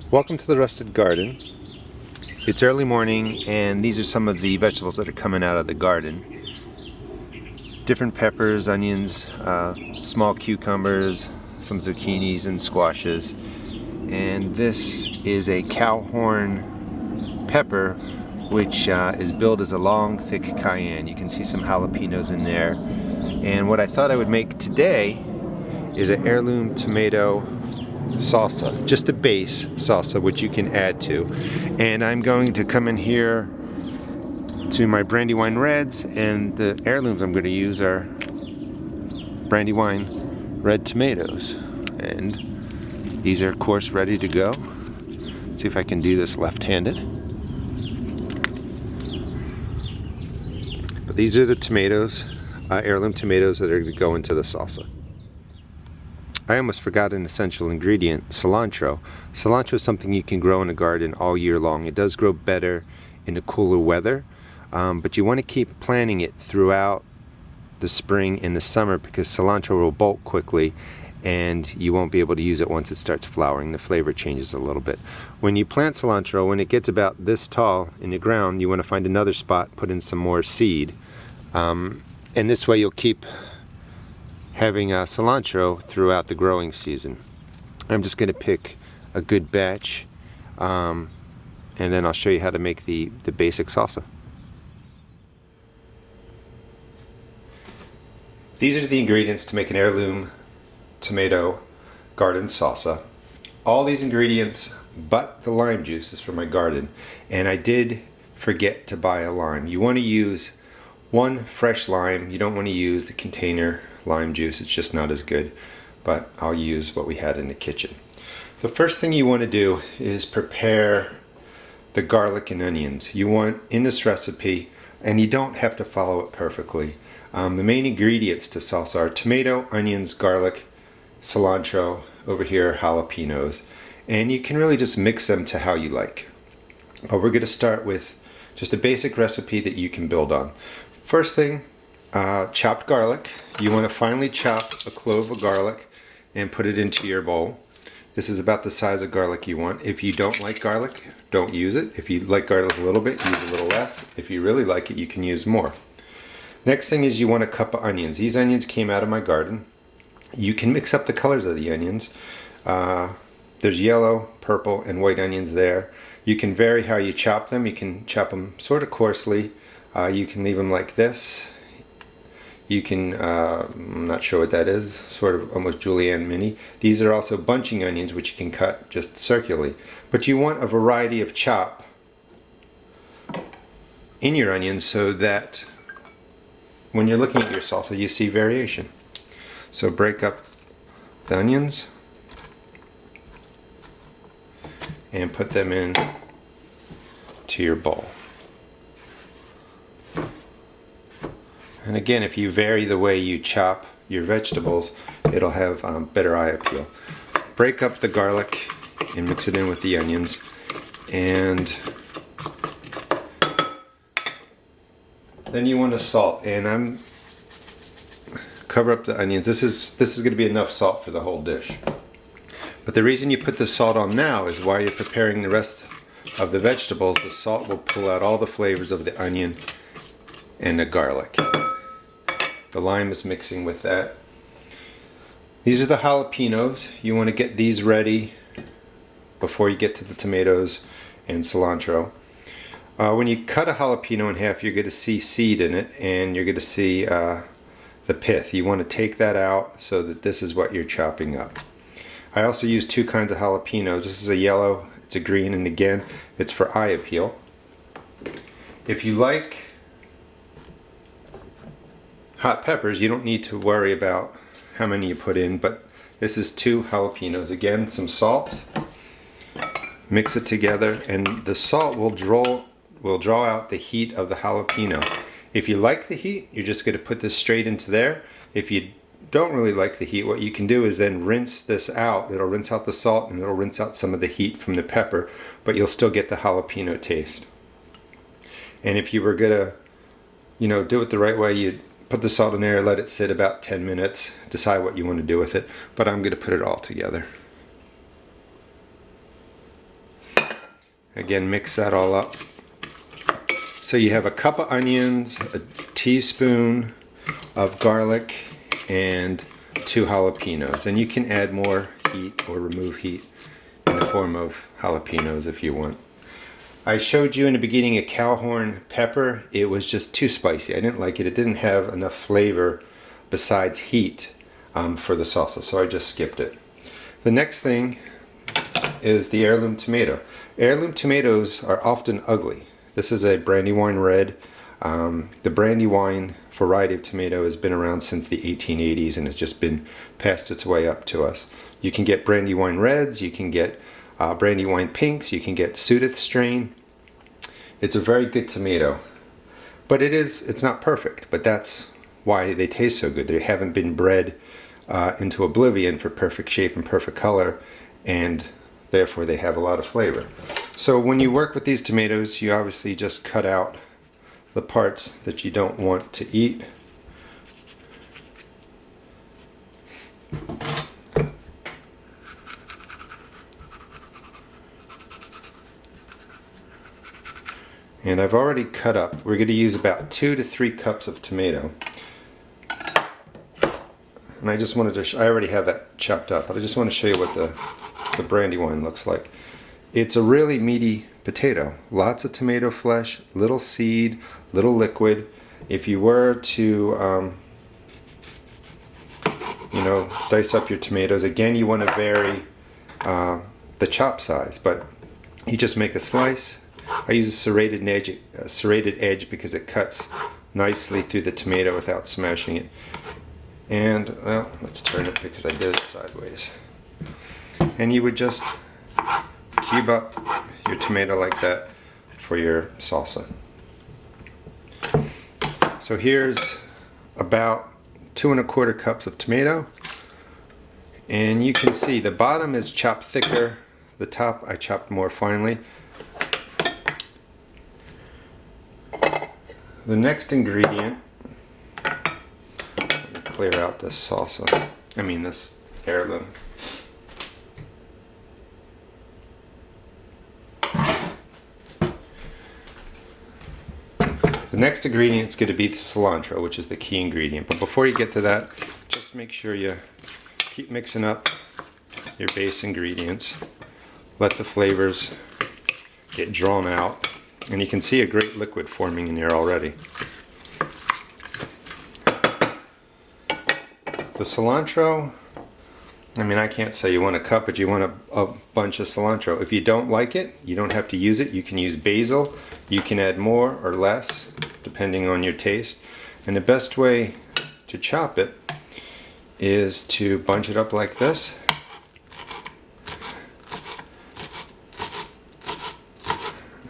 Welcome to the Rusted Garden. It's early morning and these are some of the vegetables that are coming out of the garden. Different peppers, onions, small cucumbers, some zucchinis and squashes. And this is a cow horn pepper which is billed as a long, thick cayenne. You can see some jalapenos in there. And what I thought I would make today is an heirloom tomato salsa, just a base salsa which you can add to. And I'm going to come in here to my Brandywine reds, and the heirlooms I'm going to use are Brandywine red tomatoes. And these are of course ready to go. See if I can do this left-handed. But these are the tomatoes, heirloom tomatoes that are going to go into the salsa. I almost forgot an essential ingredient, cilantro. Cilantro is something you can grow in a garden all year long. It does grow better in the cooler weather, but you want to keep planting it throughout the spring and the summer because cilantro will bolt quickly and you won't be able to use it once it starts flowering. The flavor changes a little bit. When you plant cilantro, when it gets about this tall in the ground, you want to find another spot, put in some more seed, and this way you'll keep having cilantro throughout the growing season. I'm just going to pick a good batch and then I'll show you how to make the basic salsa. These are the ingredients to make an heirloom tomato garden salsa. All these ingredients but the lime juice is from my garden, and I did forget to buy a lime. You want to use one fresh lime. You don't want to use the container lime juice, it's just not as good, but I'll use what we had in the kitchen. The first thing you want to do is prepare the garlic and onions. You want, in this recipe, and you don't have to follow it perfectly, the main ingredients to salsa are tomato, onions, garlic, cilantro, over here jalapenos, and you can really just mix them to how you like. We're going to start with just a basic recipe that you can build on. First thing, chopped garlic. You want to finely chop a clove of garlic and put it into your bowl. This is about the size of garlic you want. If you don't like garlic, don't use it. If you like garlic a little bit, use a little less. If you really like it, you can use more. Next thing is you want a cup of onions. These onions came out of my garden. You can mix up the colors of the onions. There's yellow, purple, and white onions there. You can vary how you chop them. You can chop them sort of coarsely. You can leave them like this. You can, I'm not sure what that is, sort of almost julienne mini. These are also bunching onions, which you can cut just circularly. But you want a variety of chop in your onions so that when you're looking at your salsa, you see variation. So break up the onions and put them in to your bowl. And again, if you vary the way you chop your vegetables, it'll have better eye appeal. Break up the garlic and mix it in with the onions, and then you want to salt. And I'm cover up the onions. This is going to be enough salt for the whole dish. But the reason you put the salt on now is while you're preparing the rest of the vegetables, the salt will pull out all the flavors of the onion and the garlic. The lime is mixing with that. These are the jalapenos. You want to get these ready before you get to the tomatoes and cilantro. When you cut a jalapeno in half, you're going to see seed in it, and you're going to see the pith. You want to take that out so that this is what you're chopping up. I also use two kinds of jalapenos. This is a yellow, it's a green, and again, it's for eye appeal. If you like hot peppers, you don't need to worry about how many you put in, but this is 2 jalapenos. Again, some salt, mix it together, and the salt will draw out the heat of the jalapeno. If you like the heat, you're just going to put this straight into there. If you don't really like the heat, what you can do is then rinse this out. It'll rinse out the salt and it'll rinse out some of the heat from the pepper, but you'll still get the jalapeno taste. And if you were gonna, do it the right way, you'd put the salt in there, let it sit about 10 minutes, decide what you want to do with it, but I'm going to put it all together. Again, mix that all up. So you have a cup of onions, a teaspoon of garlic, and 2 jalapenos. And you can add more heat or remove heat in the form of jalapenos if you want. I showed you in the beginning a cowhorn pepper. It was just too spicy. I didn't like it. It didn't have enough flavor besides heat for the salsa, so I just skipped it. The next thing is the heirloom tomato. Heirloom tomatoes are often ugly. This is a Brandywine red. The Brandywine variety of tomato has been around since the 1880s and has just been passed its way up to us. You can get Brandywine reds, you can get Brandywine pinks, you can get Sudeth strain. It's a very good tomato, but it's not perfect, but that's why they taste so good. They haven't been bred into oblivion for perfect shape and perfect color, and therefore they have a lot of flavor. So when you work with these tomatoes, you obviously just cut out the parts that you don't want to eat. And I've already cut up. We're going to use about 2 to 3 cups of tomato. And I just wanted to, I already have that chopped up, but I just want to show you what the Brandywine looks like. It's a really meaty potato. Lots of tomato flesh, little seed, little liquid. If you were to, dice up your tomatoes, again, you want to vary the chop size, but you just make a slice. I use a serrated edge because it cuts nicely through the tomato without smashing it. And, well, let's turn it because I did it sideways. And you would just cube up your tomato like that for your salsa. So here's about 2 1/4 cups of tomato. And you can see the bottom is chopped thicker. The top I chopped more finely. The next ingredient, let me clear out this salsa, this heirloom. The next ingredient is going to be the cilantro, which is the key ingredient. But before you get to that, just make sure you keep mixing up your base ingredients. Let the flavors get drawn out. And you can see a great liquid forming in here already. The cilantro, I can't say you want a cup, but you want a bunch of cilantro. If you don't like it, you don't have to use it. You can use basil. You can add more or less, depending on your taste. And the best way to chop it is to bunch it up like this.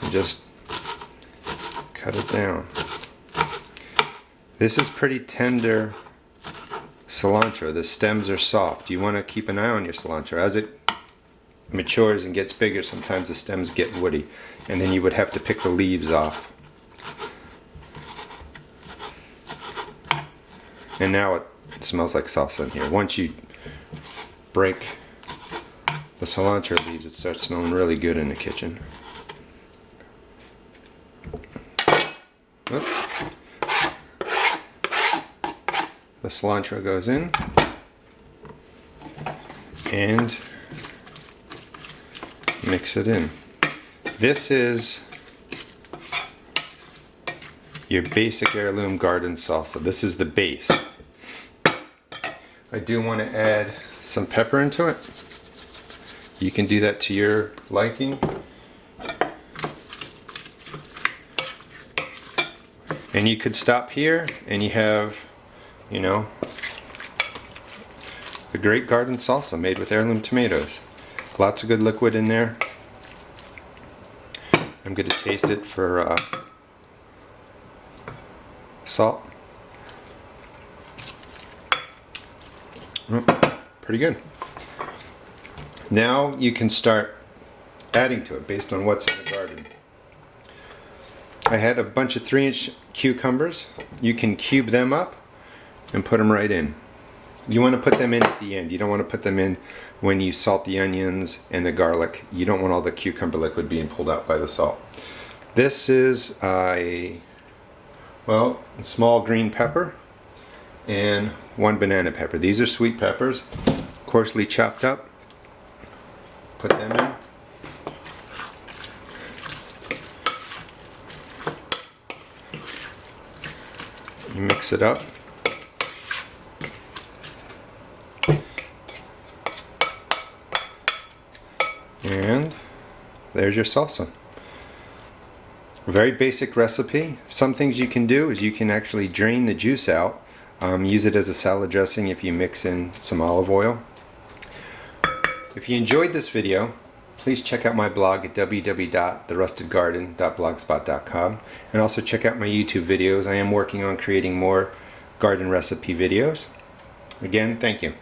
And just cut it down. This is pretty tender cilantro. The stems are soft. You want to keep an eye on your cilantro. As it matures and gets bigger, sometimes the stems get woody, and then you would have to pick the leaves off. And now it smells like salsa in here. Once you break the cilantro leaves, it starts smelling really good in the kitchen. The cilantro goes in, and mix it in. This is your basic heirloom garden salsa. This is the base. I do want to add some pepper into it. You can do that to your liking. And you could stop here and you have, a great garden salsa made with heirloom tomatoes. Lots of good liquid in there. I'm going to taste it for salt. Pretty good. Now you can start adding to it based on what's in the garden. I had a bunch of 3-inch cucumbers. You can cube them up and put them right in. You want to put them in at the end. You don't want to put them in when you salt the onions and the garlic. You don't want all the cucumber liquid being pulled out by the salt. This is a small green pepper and 1 banana pepper. These are sweet peppers, coarsely chopped up. Put them in. You mix it up. And there's your salsa. A very basic recipe. Some things you can do is you can actually drain the juice out. Use it as a salad dressing if you mix in some olive oil. If you enjoyed this video, please check out my blog at www.therustedgarden.blogspot.com, and also check out my YouTube videos. I am working on creating more garden recipe videos. Again, thank you.